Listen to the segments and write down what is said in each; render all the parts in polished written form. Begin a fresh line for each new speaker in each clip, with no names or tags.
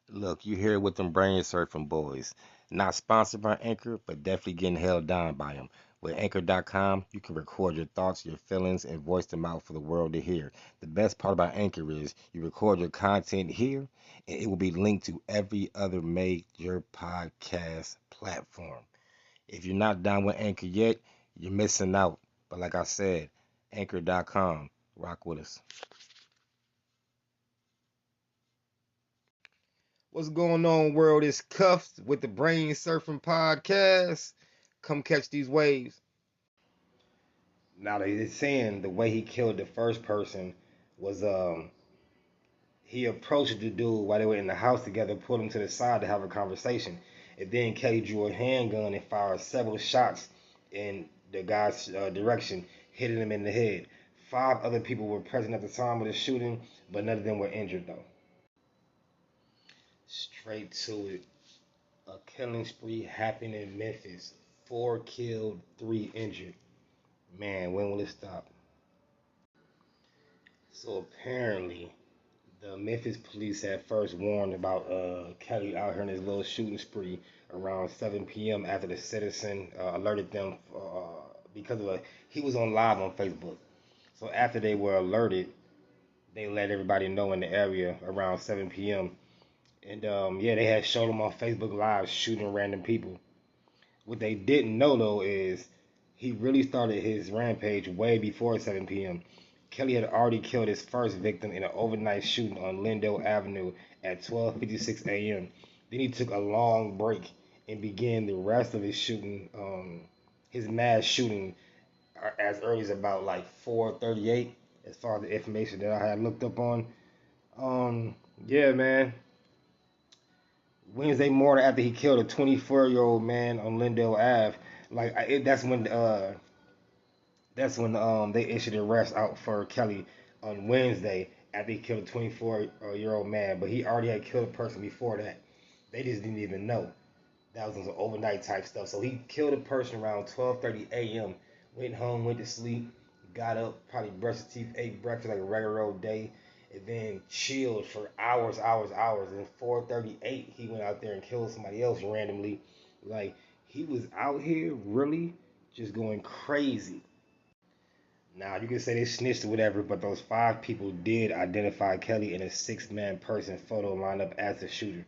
Look, you hear it with them BrainSurfin boys. Not sponsored by Anchor, but definitely getting held down by them. With Anchor.com, you can record your thoughts, your feelings, and voice them out for the world to hear. The best part about Anchor is you record your content here, and it will be linked to every other major podcast platform. If you're not down with Anchor yet, you're missing out. But like I said, Anchor.com, rock with us. What's going on, world? It's Cuffed with the Brain Surfing Podcast. Come catch these waves. Now they're saying the way he killed the first person was he approached the dude while they were in the house together, pulled him to the side to have a conversation, and then Kelly drew a handgun and fired several shots in the guy's direction, hitting him in the head. Five other people were present at the time of the shooting, but none of them were injured though. Straight to it. A killing spree happened in Memphis. Four killed, three injured. Man, when will it stop? So apparently, the Memphis police had first warned about Kelly out here in his little shooting spree around 7 p.m. after the citizen alerted them because of he was on live on Facebook. So after they were alerted, they let everybody know in the area around 7 p.m. And yeah, they had showed him on Facebook Live shooting random people. What they didn't know though is he really started his rampage way before 7 p.m. Kelly had already killed his first victim in an overnight shooting on Lindell Avenue at 12:56 a.m. Then he took a long break and began the rest of his shooting, his mass shooting, as early as about like 4:38, as far as the information that I had looked up on. Um, yeah, man. Wednesday morning after he killed a 24-year-old man on Lindell Ave, that's when they issued the arrest out for Kelly on Wednesday after he killed a 24-year-old man, but he already had killed a person before that. They just didn't even know. That was some overnight type stuff. So he killed a person around 12:30 a.m. Went home, went to sleep, got up, probably brushed his teeth, ate breakfast like a regular old day, and then chilled for hours, hours, hours. And 4:38, he went out there and killed somebody else randomly. Like he was out here really just going crazy. Now you can say they snitched or whatever, but those five people did identify Kelly in a six-man person photo lineup as the shooter.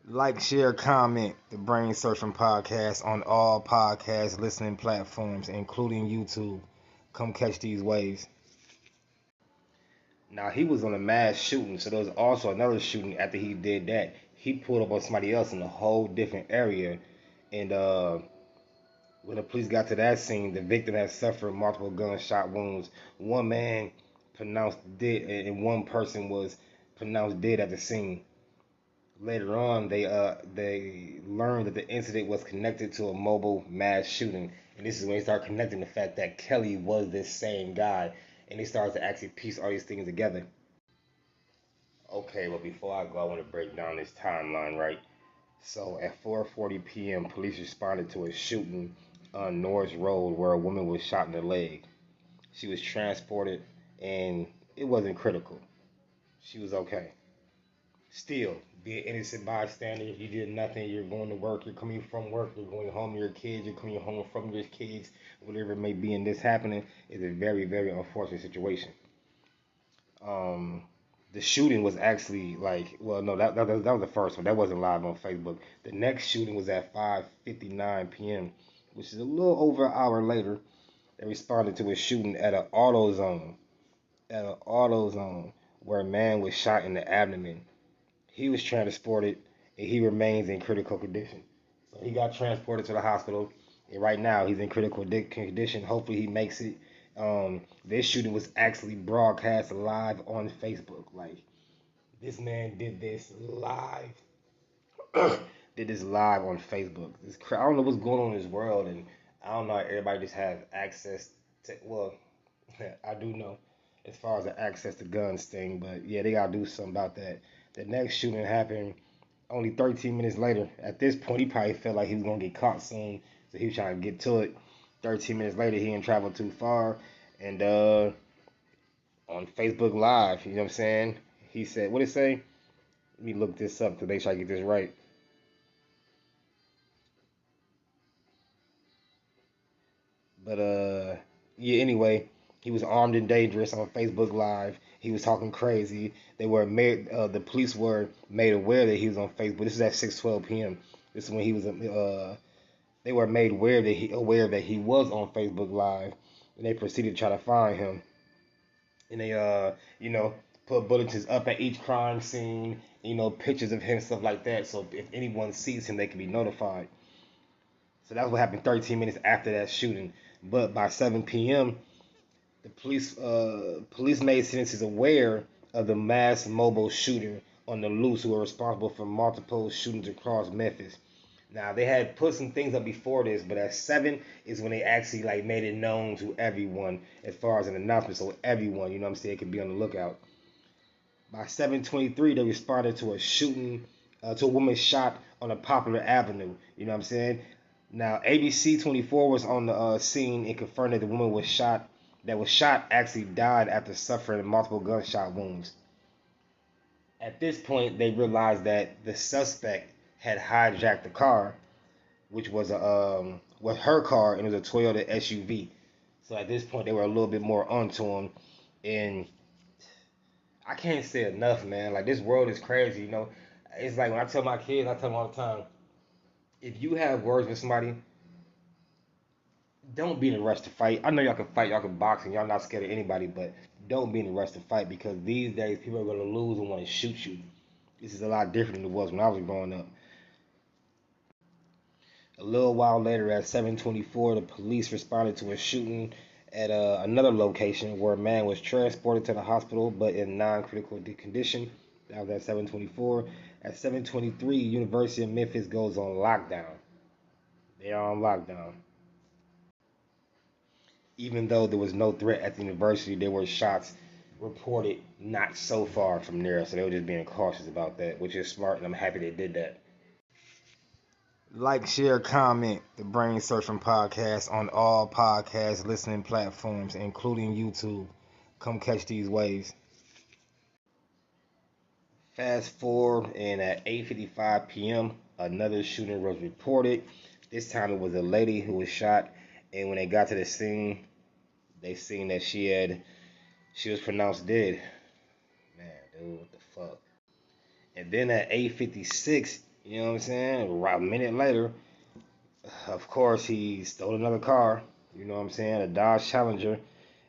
Like, share, comment the Brain Surfing Podcast on all podcast listening platforms, including YouTube. Come catch these waves. Now he was on a mass shooting, so there was also another shooting after he did that. He pulled up on somebody else in a whole different area, and when the police got to that scene, the victim had suffered multiple gunshot wounds. One man pronounced dead, and one person was pronounced dead at the scene. Later on, they learned that the incident was connected to a mobile mass shooting, and this is when they start connecting the fact that Kelly was this same guy, and they started to actually piece all these things together. Okay, but before I go, I want to break down this timeline, right? So at 4:40 p.m., police responded to a shooting on Norris Road where a woman was shot in the leg. She was transported, and it wasn't critical. She was okay. Still, be an innocent bystander. You did nothing. You're going to work. You're coming from work. You're going home to your kids. You're coming home from your kids. Whatever it may be, and this happening is a very, very unfortunate situation. Um, the shooting was actually like, well, no, that was the first one. That wasn't live on Facebook. The next shooting was at 5:59 p.m., which is a little over an hour later. They responded to a shooting at an auto zone. At an auto zone where a man was shot in the abdomen. He was transported and he remains in critical condition. So he got transported to the hospital, and right now he's in critical condition. Hopefully he makes it. This shooting was actually broadcast live on Facebook. Like this man did this live, did this live on Facebook. I don't know what's going on in this world, and I don't know if everybody just has access to. Well, I do know as far as the access to guns thing, but yeah, they gotta do something about that. The next shooting happened only 13 minutes later. At this point, he probably felt like he was gonna get caught soon, so he was trying to get to it. 13 minutes later, he didn't travel too far, and on Facebook Live, you know what I'm saying? He said, "What did it say? Let me look this up to make sure I get this right. But yeah. Anyway, he was armed and dangerous on Facebook Live. He was talking crazy. They were made. The police were made aware that he was on Facebook. This is at 6:12 p.m. This is when he was. They were made aware that he was on Facebook Live, and they proceeded to try to find him. And they put bulletins up at each crime scene. Pictures of him, stuff like that. So if anyone sees him, they can be notified. So that's what happened 13 minutes after that shooting. But by 7 p.m., the police made citizens aware of the mass mobile shooter on the loose who were responsible for multiple shootings across Memphis. Now they had put some things up before this, but at 7 is when they actually like made it known to everyone as far as an announcement, so everyone, you know what I'm saying, could be on the lookout. By 7:23, they responded to a shooting, to a woman shot on a popular avenue. You know what I'm saying? Now, ABC 24 was on the scene and confirmed that the woman was shot actually died after suffering multiple gunshot wounds. At this point, they realized that the suspect had hijacked the car, which was her car, and it was a Toyota SUV. So at this point, they were a little bit more onto him, and I can't say enough, man. Like this world is crazy, you know. It's like when I tell my kids, I tell them all the time, if you have words with somebody, don't be in a rush to fight. I know y'all can fight, y'all can box, and y'all not scared of anybody, but don't be in a rush to fight because these days people are gonna lose and want to shoot you. This is a lot different than it was when I was growing up. A little while later, at 7:24, the police responded to a shooting at another location where a man was transported to the hospital but in non-critical condition. That was at 7:24. At 7:23, University of Memphis goes on lockdown. They are on lockdown. Even though there was no threat at the university, there were shots reported not so far from there, so they were just being cautious about that, which is smart, and I'm happy they did that. Like, share, comment the BrainSurfin podcast on all podcast listening platforms, including YouTube. Come catch these waves. Fast forward, and at 8:55 p.m., another shooting was reported. This time it was a lady who was shot, and when they got to the scene, they seen that she was pronounced dead. Man, dude, what the fuck? And then at 8:56, you know what I'm saying? Right a minute later, of course, he stole another car. You know what I'm saying? A Dodge Challenger,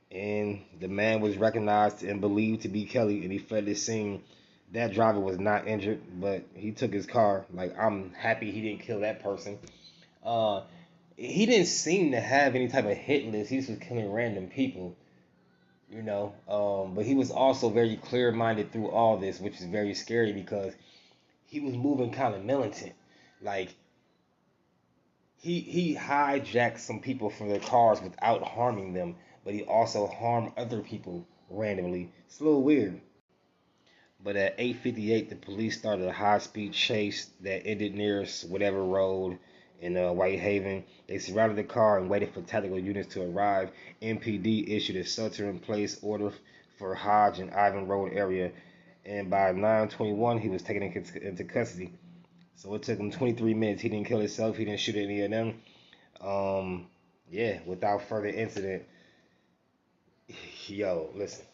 and the man was recognized and believed to be Kelly, and he fled the scene. That driver was not injured, but he took his car. Like, I'm happy he didn't kill that person. Uh, he didn't seem to have any type of hit list. He just was killing random people, you know. But he was also very clear-minded through all this, which is very scary because he was moving kind of militant. Like, he hijacked some people from their cars without harming them, but he also harmed other people randomly. It's a little weird. But at 8:58, the police started a high-speed chase that ended near whatever road in Whitehaven. They surrounded the car and waited for tactical units to arrive. MPD issued a shelter-in-place order for Hodge and Ivan Road area, and by 9:21, he was taken into custody. So it took him 23 minutes. He didn't kill himself. He didn't shoot any of them. Yeah, without further incident. Yo, listen.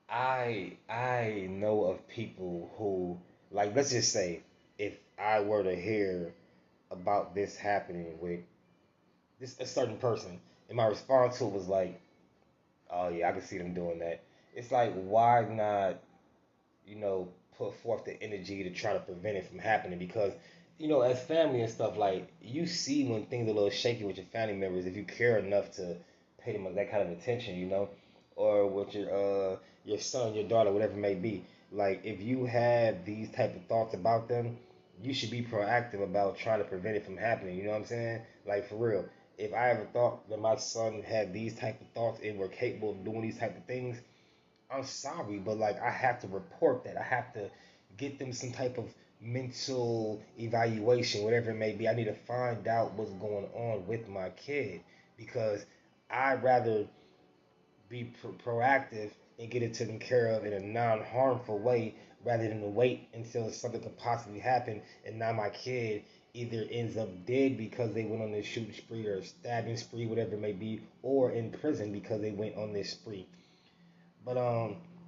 I know of people who, like, let's just say if I were to hear about this happening with this a certain person, and my response to it was like, oh yeah, I can see them doing that. It's like, why not, you know, put forth the energy to try to prevent it from happening? Because, you know, as family and stuff, like, you see when things are a little shaky with your family members, if you care enough to pay them that kind of attention, you know, or with your son, your daughter, whatever it may be. Like, if you have these type of thoughts about them, you should be proactive about trying to prevent it from happening. You know what I'm saying? Like, for real. If I ever thought that my son had these type of thoughts and were capable of doing these type of things, I'm sorry, but like I have to report that. I have to get them some type of mental evaluation, whatever it may be. I need to find out what's going on with my kid because I'd rather be proactive and get it taken care of in a non-harmful way rather than to wait until something could possibly happen and now my kid either ends up dead because they went on this shooting spree or stabbing spree, whatever it may be, or in prison because they went on this spree. But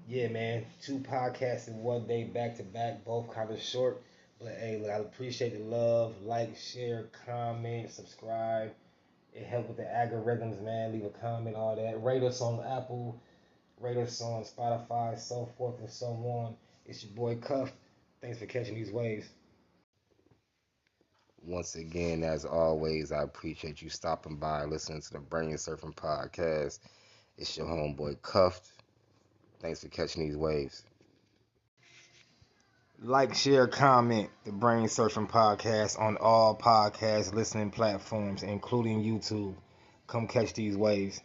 yeah, man, two podcasts in one day, back to back, both kind of short. But hey, look, I appreciate the love, like, share, comment, subscribe. It helps with the algorithms, man. Leave a comment, all that. Rate us on Apple, rate us on Spotify, so forth and so on. It's your boy Cuff. Thanks for catching these waves. Once again, as always, I appreciate you stopping by, listening to the BrainSurfin podcast. It's your homeboy Cuffed. Thanks for catching these waves. Like, share, comment the BrainSurfin podcast on all podcast listening platforms, including YouTube. Come catch these waves.